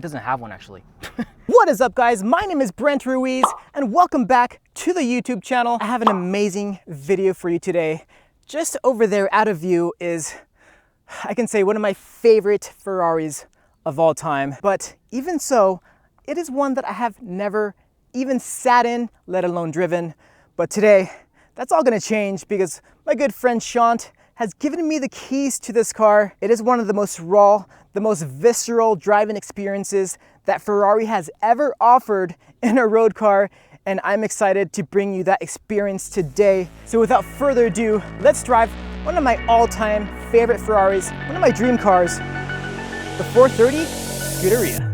doesn't have one actually. What is up guys? My name is Brent Ruiz and welcome back to the YouTube channel. I have an amazing video for you today. Just over there out of view is, I can say, one of my favorite Ferraris of all time. But even so, it is one that I have never even sat in, let alone driven. But today, that's all gonna change because my good friend Shant has given me the keys to this car. It is one of the most raw, the most visceral driving experiences that Ferrari has ever offered in a road car, and I'm excited to bring you that experience today. So without further ado, let's drive one of my all-time favorite Ferraris, one of my dream cars, the 430 Scuderia.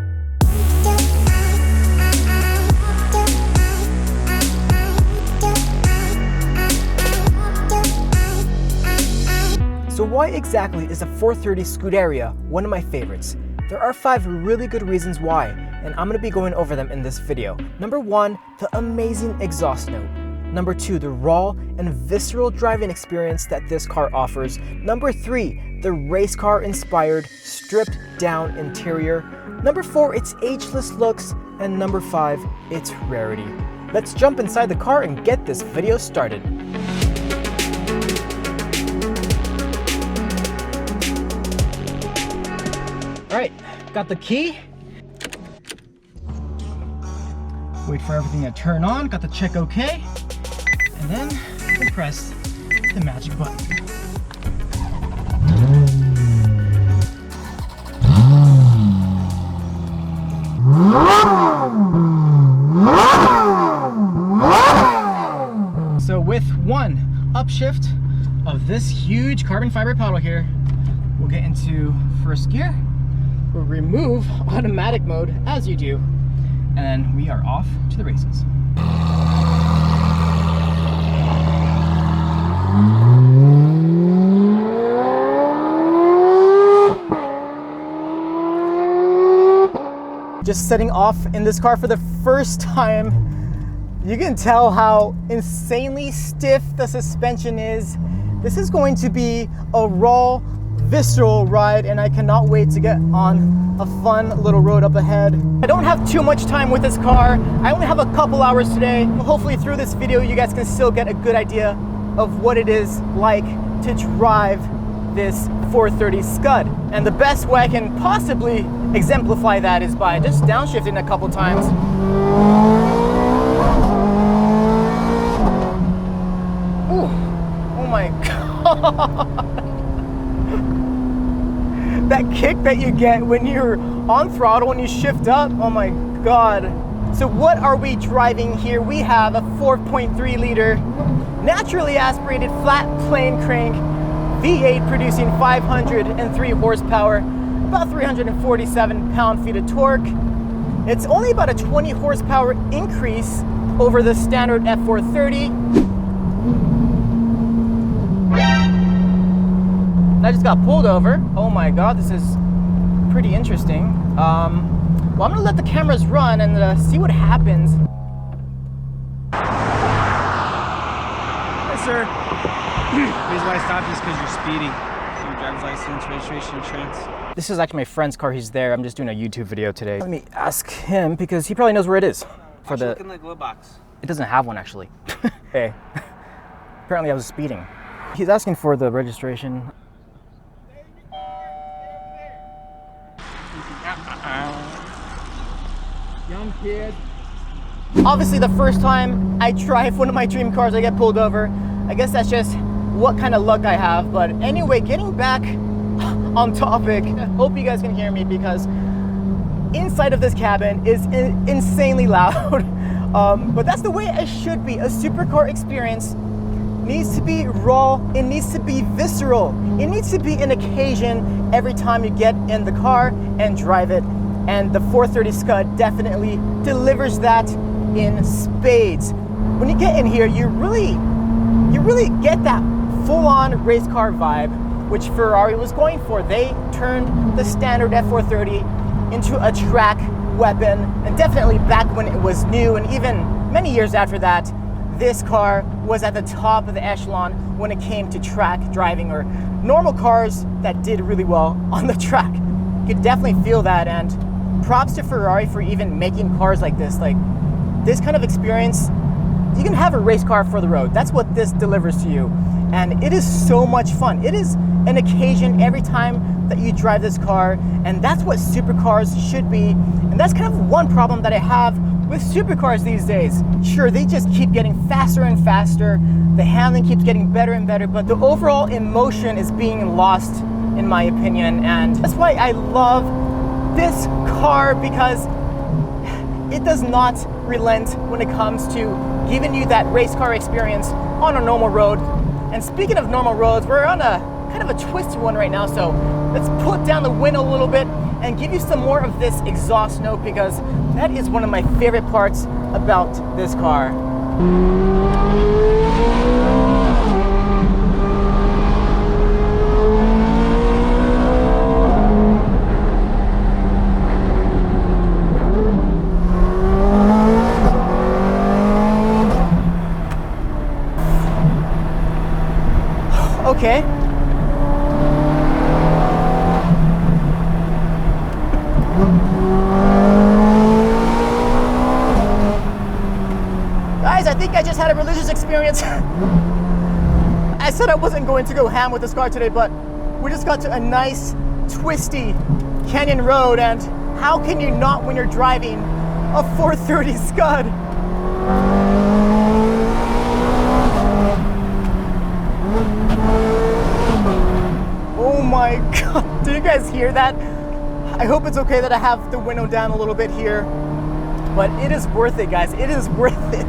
So why exactly is the 430 Scuderia one of my favorites? There are 5 really good reasons why, and I'm going to be going over them in this video. Number 1, the amazing exhaust note. Number 2, the raw and visceral driving experience that this car offers. Number 3, the race car inspired, stripped down interior. Number 4, its ageless looks. And number 5, its rarity. Let's jump inside the car and get this video started. All right, got the key. Wait for everything to turn on, got the check okay. And then you can press the magic button. So with one upshift of this huge carbon fiber paddle here, we'll get into first gear. We'll remove automatic mode as you do, and then we are off to the races. Just setting off in this car for the first time, you can tell how insanely stiff the suspension is. This is going to be a raw, visceral ride, and I cannot wait to get on a fun little road up ahead. I don't have too much time with this car. I only have a couple hours today. Hopefully through this video you guys can still get a good idea of what it is like to drive this 430 Scud. And the best way I can possibly exemplify that is by just downshifting a couple times. Ooh, oh my God. That kick that you get when you're on throttle, when you shift up, oh my God. So what are we driving here? We have a 4.3 liter naturally aspirated flat plane crank V8 producing 503 horsepower, about 347 pound-feet of torque. It's only about a 20 horsepower increase over the standard F430. I just got pulled over. Oh my God, this is pretty interesting. Well, I'm gonna let the cameras run and see what happens. Hi, sir. The reason why I stopped is because you're speeding. Your driver's license, registration, insurance. This is actually my friend's car. He's there. I'm just doing a YouTube video today. Let me ask him because he probably knows where it is. For the, look in the glove box. It doesn't have one actually. Hey, apparently I was speeding. He's asking for the registration. Young kid. Obviously the first time I drive one of my dream cars, I get pulled over. I guess that's just what kind of luck I have. But anyway, getting back on topic, I hope you guys can hear me because inside of this cabin is insanely loud. But that's the way it should be. A supercar experience needs to be raw, it needs to be visceral. It needs to be an occasion every time you get in the car and drive it. And the 430 Scud definitely delivers that in spades. When you get in here, you really get that full-on race car vibe, which Ferrari was going for. They turned the standard F430 into a track weapon, and definitely back when it was new, and even many years after that, this car was at the top of the echelon when it came to track driving, or normal cars that did really well on the track. You could definitely feel that, and props to Ferrari for even making cars like this. Like, this kind of experience, you can have a race car for the road. That's what this delivers to you. And it is so much fun. It is an occasion every time that you drive this car, and that's what supercars should be. And that's kind of one problem that I have with supercars these days. Sure, they just keep getting faster and faster. The handling keeps getting better and better, but the overall emotion is being lost, in my opinion. And that's why I love this car, because it does not relent when it comes to giving you that race car experience on a normal road. And speaking of normal roads, we're on a kind of a twisty one right now, so let's put down the window a little bit and give you some more of this exhaust note, because that is one of my favorite parts about this car. Okay. Guys, I think I just had a religious experience. I said I wasn't going to go ham with this car today, but we just got to a nice, twisty canyon road, and how can you not when you're driving a 430 Scud? Oh my God, do you guys hear that? I hope it's okay that I have the window down a little bit here, but it is worth it, guys. It is worth it.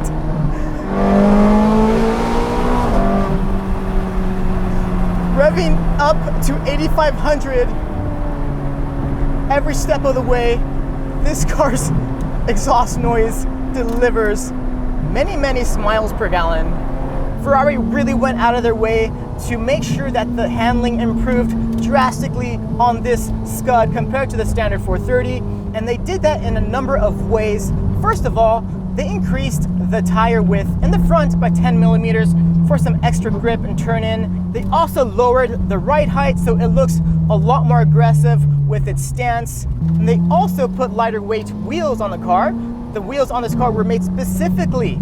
Revving up to 8,500 every step of the way. This car's exhaust noise delivers many, many smiles per gallon. Ferrari really went out of their way to make sure that the handling improved drastically on this Scud compared to the standard 430, and they did that in a number of ways. First of all, they increased the tire width in the front by 10 millimeters for some extra grip and turn in. They also lowered the ride height, so it looks a lot more aggressive with its stance. And they also put lighter weight wheels on the car. The wheels on this car were made specifically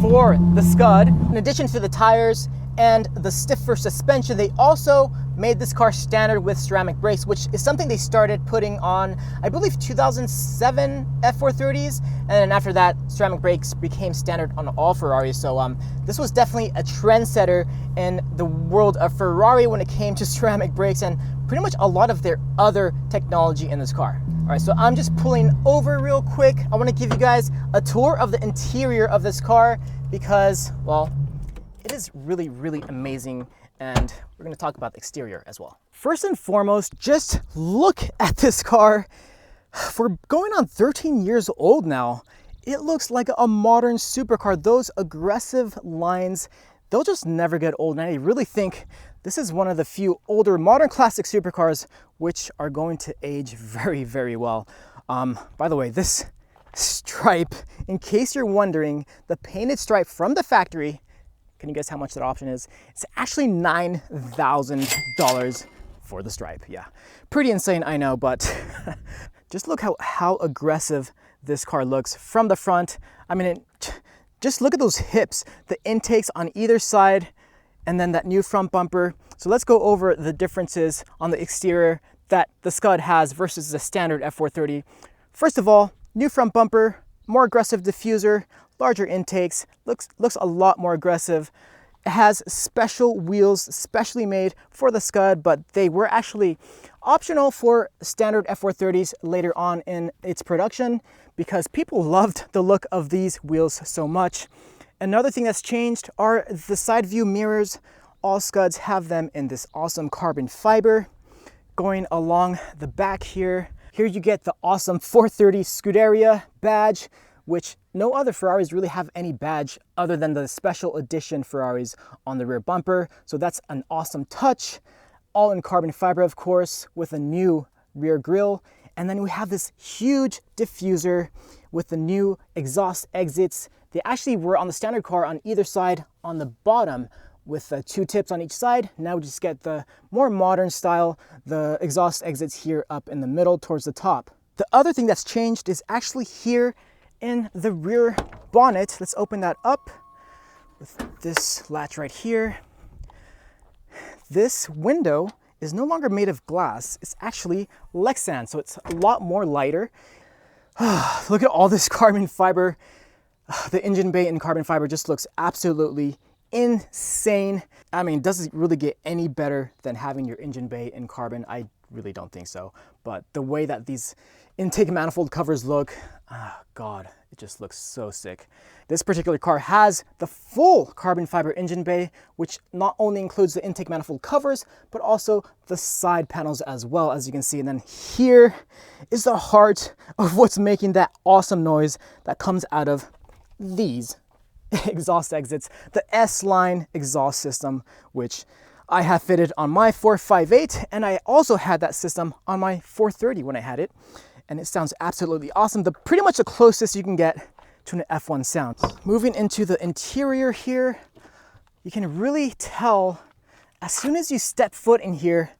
for the Scud. In addition to the tires and the stiffer suspension, they also made this car standard with ceramic brakes, which is something they started putting on, I believe, 2007 F430s, and then after that, ceramic brakes became standard on all Ferraris. So this was definitely a trendsetter in the world of Ferrari when it came to ceramic brakes and pretty much a lot of their other technology in this car. All right, so I'm just pulling over real quick. I want to give you guys a tour of the interior of this car because, well, it is really, really amazing, and we're going to talk about the exterior as well. First and foremost, just look at this car. For going on 13 years old now, it looks like a modern supercar. Those aggressive lines, they'll just never get old, and I really think this is one of the few older modern classic supercars which are going to age very, very well. By the way, this stripe, in case you're wondering, the painted stripe from the factory, can you guess how much that option is? It's actually $9,000 for the stripe. Yeah, pretty insane, I know, but just look how aggressive this car looks from the front. I mean, just look at those hips, the intakes on either side, and then that new front bumper. So let's go over the differences on the exterior that the Scud has versus the standard F430. First of all, new front bumper, more aggressive diffuser, larger intakes, looks a lot more aggressive. It has special wheels specially made for the Scud, but they were actually optional for standard F430s later on in its production because people loved the look of these wheels so much. Another thing that's changed are the side view mirrors. All Scuds have them in this awesome carbon fiber. Going along the back here you get the awesome 430 Scuderia badge, which no other Ferraris really have any badge other than the special edition Ferraris on the rear bumper. So that's an awesome touch. All in carbon fiber, of course, with a new rear grille. And then we have this huge diffuser with the new exhaust exits. They actually were on the standard car on either side on the bottom with two tips on each side. Now we just get the more modern style, the exhaust exits here up in the middle towards the top. The other thing that's changed is actually here in the rear bonnet. Let's open that up with this latch right here. This window is no longer made of glass. It's actually Lexan, so it's a lot more lighter. Look at all this carbon fiber. The engine bay in carbon fiber just looks absolutely insane. I mean, does it really get any better than having your engine bay in carbon? I really don't think so. But the way that these intake manifold covers look, God, it just looks so sick. This particular car has the full carbon fiber engine bay, which not only includes the intake manifold covers, but also the side panels as well, as you can see. And then here is the heart of what's making that awesome noise that comes out of these exhaust exits, the S-line exhaust system, which I have fitted on my 458, and I also had that system on my 430 when I had it, and it sounds absolutely awesome. Pretty much the closest you can get to an F1 sound. Moving into the interior here, you can really tell as soon as you step foot in here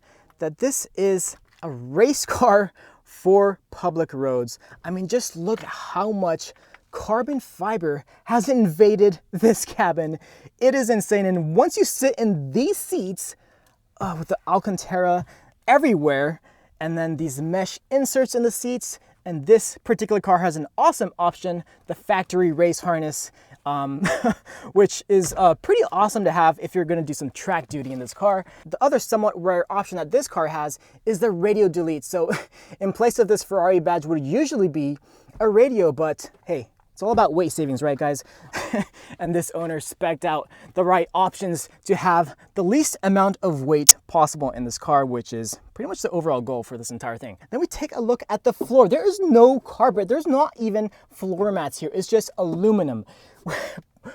that this is a race car for public roads. I mean, just look at how much carbon fiber has invaded this cabin. It is insane. And once you sit in these seats with the Alcantara everywhere, and then these mesh inserts in the seats, and this particular car has an awesome option, the factory race harness, which is pretty awesome to have if you're going to do some track duty in this car. The other somewhat rare option that this car has is the radio delete. So in place of this Ferrari badge would usually be a radio, but hey, it's all about weight savings, right, guys? And this owner spec'd out the right options to have the least amount of weight possible in this car, which is pretty much the overall goal for this entire thing. Then we take a look at the floor. There is no carpet. There's not even floor mats here. It's just aluminum,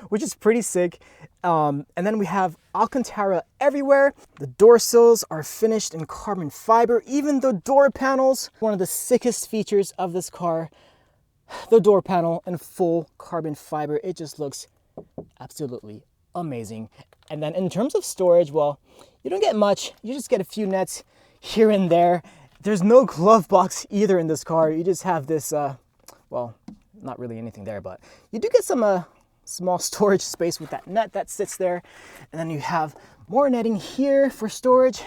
which is pretty sick. And then we have Alcantara everywhere. The door sills are finished in carbon fiber. Even the door panels, one of the sickest features of this car, the door panel in full carbon fiber. It just looks absolutely amazing. And then in terms of storage, well, you don't get much. You just get a few nets here and there. There's no glove box either in this car. You just have this, well, not really anything there, but you do get some small storage space with that net that sits there. And then you have more netting here for storage,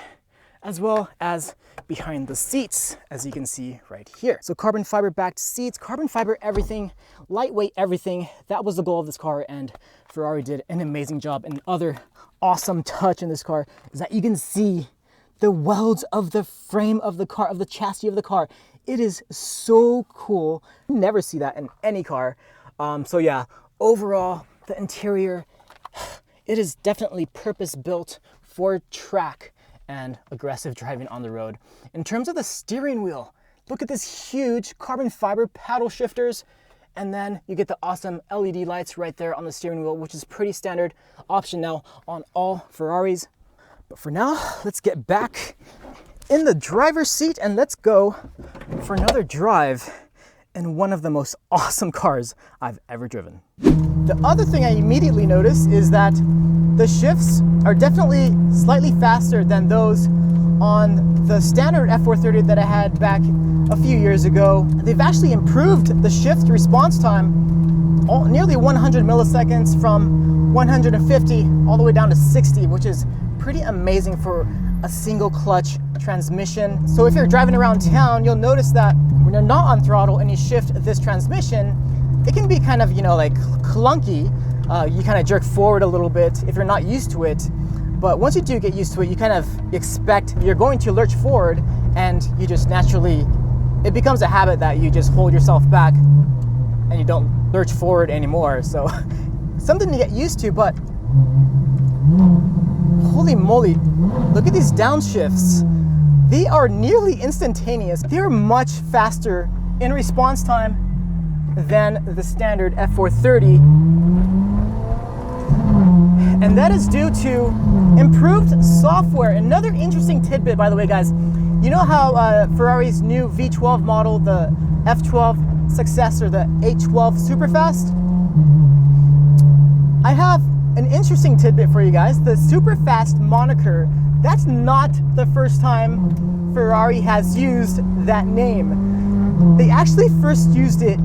as well as behind the seats, as you can see right here. So carbon fiber backed seats, carbon fiber everything, lightweight everything. That was the goal of this car, and Ferrari did an amazing job. And other awesome touch in this car is that you can see the welds of the frame of the car, of the chassis of the car. It is so cool. You never see that in any car. So yeah, overall, the interior, it is definitely purpose built for track and aggressive driving on the road. In terms of the steering wheel, look at this huge carbon fiber paddle shifters, and then you get the awesome LED lights right there on the steering wheel, which is pretty standard option now on all Ferraris. But for now, let's get back in the driver's seat and let's go for another drive in one of the most awesome cars I've ever driven. The other thing I immediately noticed is that the shifts are definitely slightly faster than those on the standard F430 that I had back a few years ago. They've actually improved the shift response time nearly 100 milliseconds from 150 all the way down to 60, which is pretty amazing for a single clutch transmission. So if you're driving around town, you'll notice that when you're not on throttle and you shift this transmission, it can be kind of, you know, like clunky. You kind of jerk forward a little bit if you're not used to it. But once you do get used to it, you kind of expect you're going to lurch forward, and you just naturally, it becomes a habit that you just hold yourself back and you don't lurch forward anymore. So something to get used to, but holy moly, look at these downshifts. They are nearly instantaneous. They're much faster in response time than the standard F430. And that is due to improved software. Another interesting tidbit, by the way, guys, you know how Ferrari's new V12 model, the F12 successor, the H12 Superfast? I have an interesting tidbit for you guys. The Superfast moniker, that's not the first time Ferrari has used that name. they actually first used it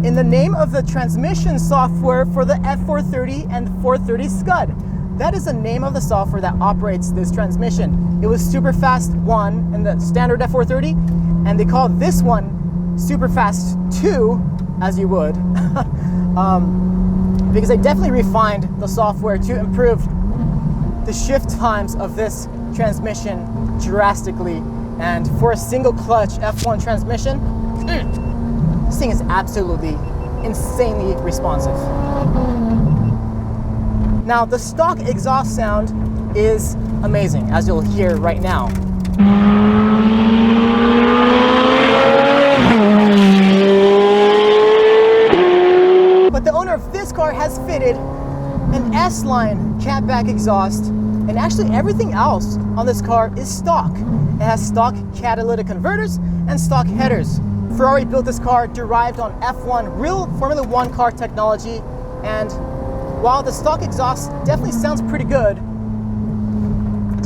in the name of the transmission software for the F430 and 430 Scud. That is the name of the software that operates this transmission. It was Superfast 1 in the standard F430, and they call this one Superfast 2, as you would, because they definitely refined the software to improve the shift times of this transmission drastically. And for a single clutch F1 transmission, this thing is absolutely insanely responsive. Now, the stock exhaust sound is amazing, as you'll hear right now. But the owner of this car has fitted an S-line catback exhaust, and actually everything else on this car is stock. It has stock catalytic converters and stock headers. Ferrari built this car derived on F1 real Formula 1 car technology, and while the stock exhaust definitely sounds pretty good,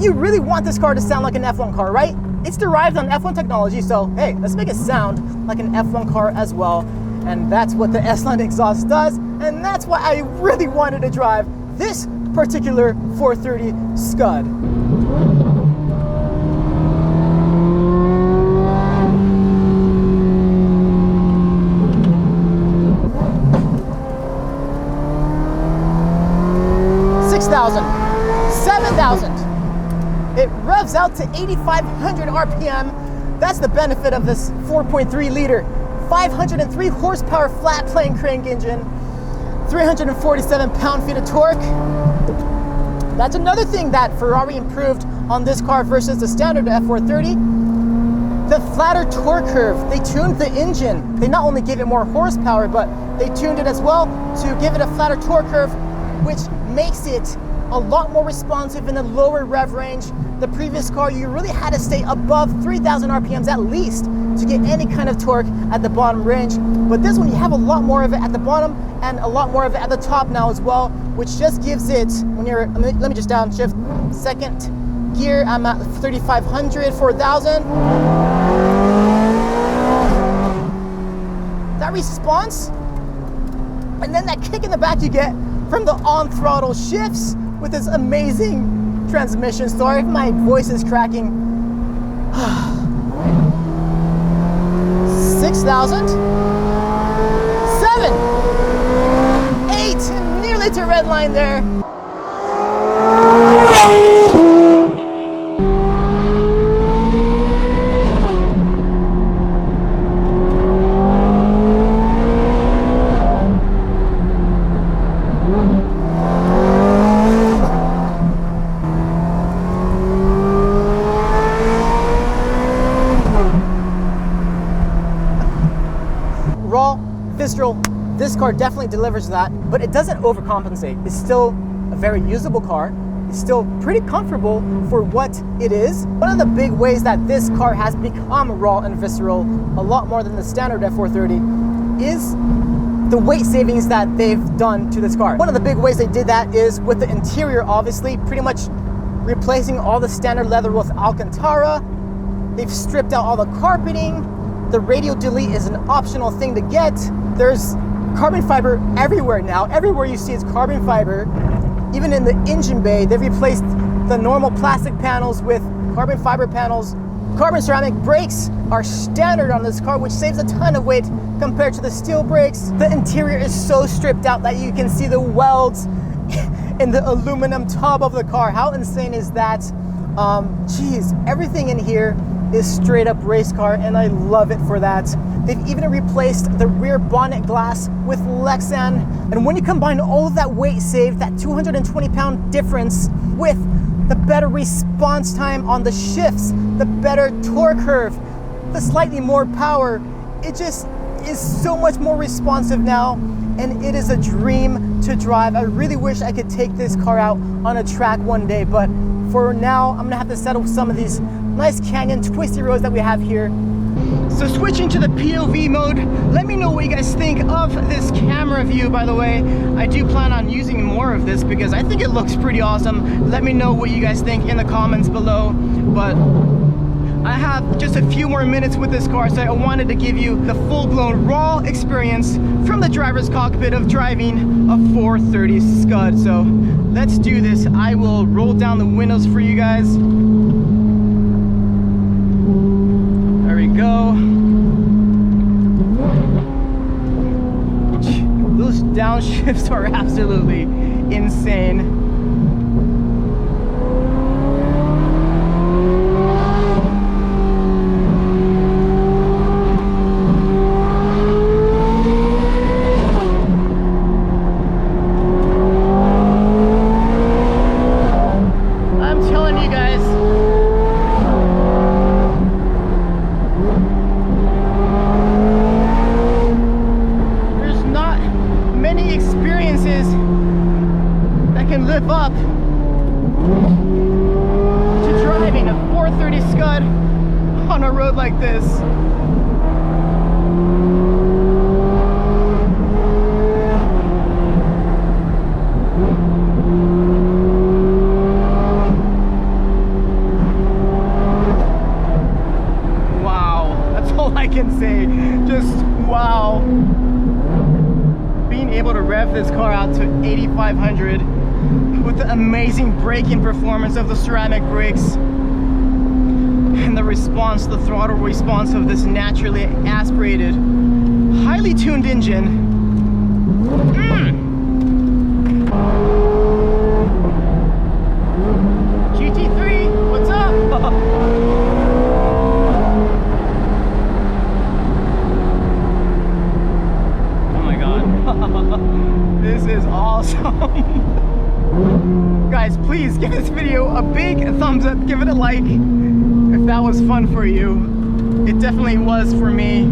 you really want this car to sound like an F1 car, right? It's derived on F1 technology, so hey, let's make it sound like an F1 car as well. And that's what the S-line exhaust does, and that's why I really wanted to drive this particular 430 Scud. It revs out to 8,500 RPM. That's the benefit of this 4.3 liter, 503 horsepower flat plane crank engine, 347 pound-feet of torque. That's another thing that Ferrari improved on this car versus the standard F430. The flatter torque curve. They tuned the engine. They not only gave it more horsepower, but they tuned it as well to give it a flatter torque curve, which makes it a lot more responsive in the lower rev range. The previous car, you really had to stay above 3,000 RPMs at least to get any kind of torque at the bottom range. But this one, you have a lot more of it at the bottom and a lot more of it at the top now as well, which just gives it, when you're, let me just downshift, second gear, I'm at 3,500, 4,000. That response, and then that kick in the back you get from the on-throttle shifts with this amazing transmission. Sorry if my voice is cracking. 6,000, 7, 8, nearly to red line there. Visceral, this car definitely delivers that, but it doesn't overcompensate. It's still a very usable car. It's still pretty comfortable for what it is. One of the big ways that this car has become raw and visceral, a lot more than the standard F430, is the weight savings that they've done to this car. One of the big ways they did that is with the interior, obviously, pretty much replacing all the standard leather with Alcantara. They've stripped out all the carpeting. The radial delete is an optional thing to get. There's carbon fiber everywhere now. Everywhere you see is carbon fiber. Even in the engine bay, they've replaced the normal plastic panels with carbon fiber panels. Carbon ceramic brakes are standard on this car, which saves a ton of weight compared to the steel brakes. The interior is so stripped out that you can see the welds in the aluminum tub of the car. How insane is that? Geez, everything in here is straight up race car, and I love it for that. They've even replaced the rear bonnet glass with Lexan. And when you combine all of that weight saved, that 220 pound difference with the better response time on the shifts, the better torque curve, the slightly more power, it just is so much more responsive now, and it is a dream to drive. I really wish I could take this car out on a track one day, but for now, I'm gonna have to settle some of these nice canyon twisty roads that we have here. So switching to the POV mode, let me know what you guys think of this camera view, by the way. I do plan on using more of this because I think it looks pretty awesome. Let me know what you guys think in the comments below. But I have just a few more minutes with this car, so I wanted to give you the full-blown raw experience from the driver's cockpit of driving a 430 Scud. So let's do this. I will roll down the windows for you guys. There we go. Those downshifts are absolutely insane. Live up to driving a 430 Scud on a road like this. Wow, that's all I can say. Just wow. Being able to rev this car out to 8,500 with the amazing braking performance of the ceramic brakes and the response, the throttle response of this naturally aspirated, highly tuned engine. GT3, what's up? Oh my god. This is awesome. Guys, please give this video a big thumbs up, give it a like if that was fun for you. It definitely was for me.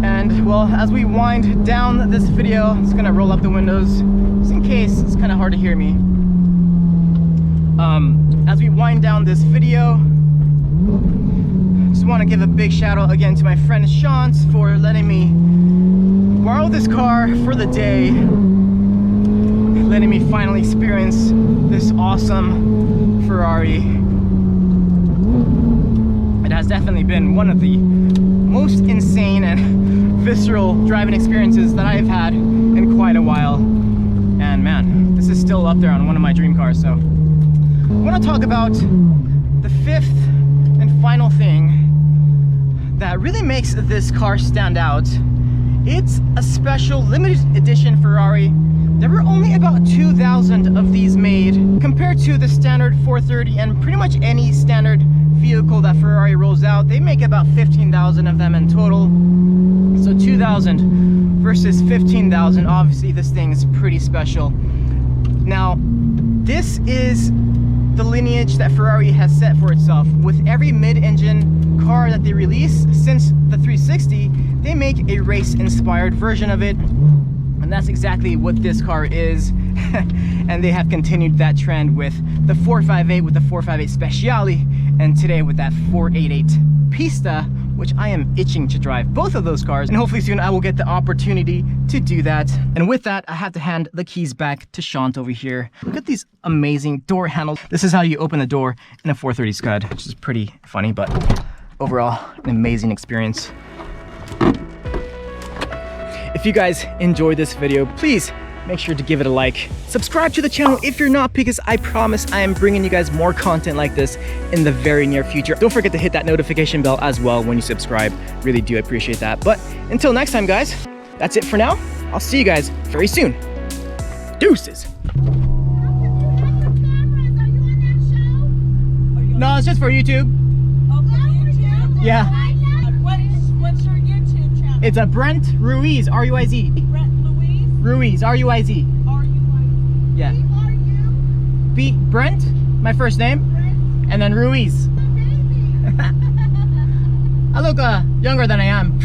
And well, as we wind down this video, I'm just gonna roll up the windows just in case it's kind of hard to hear me. As we wind down this video, just want to give a big shout out again to my friend Shantz for letting me borrow this car for the day, letting me finally experience this awesome Ferrari. It has definitely been one of the most insane and visceral driving experiences that I've had in quite a while. And man, this is still up there on one of my dream cars. So I want to talk about the fifth and final thing that really makes this car stand out. It's a special limited edition Ferrari. There were only about 2,000 of these made compared to the standard 430 and pretty much any standard vehicle that Ferrari rolls out. They make about 15,000 of them in total. So 2,000 versus 15,000. Obviously this thing is pretty special. Now, this is the lineage that Ferrari has set for itself. With every mid-engine car that they release since the 360, they make a race-inspired version of it. And that's exactly what this car is. And they have continued that trend with the 458 with the 458 Speciale, and today with that 488 Pista, which I am itching to drive both of those cars, and hopefully soon I will get the opportunity to do that. And with that, I have to hand the keys back to Shant over here. Look at these amazing door handles. This is how you open the door in a 430 Scud, which is pretty funny, but overall, an amazing experience. If you guys enjoyed this video, please make sure to give it a like. Subscribe to the channel if you're not, because I promise I am bringing you guys more content like this in the very near future. Don't forget to hit that notification bell as well when you subscribe. Really do appreciate that. But until next time, guys, that's it for now. I'll see you guys very soon. Deuces. No, it's just for YouTube. Oh, for YouTube? Yeah. What's your YouTube channel? It's a Brent Ruiz, R-U-I-Z. Brent Louise? Ruiz, R-U-I-Z. R-U-I-Z. Yeah. B-R-U? Brent, my first name, Brent? and then Ruiz. Baby. I look younger than I am.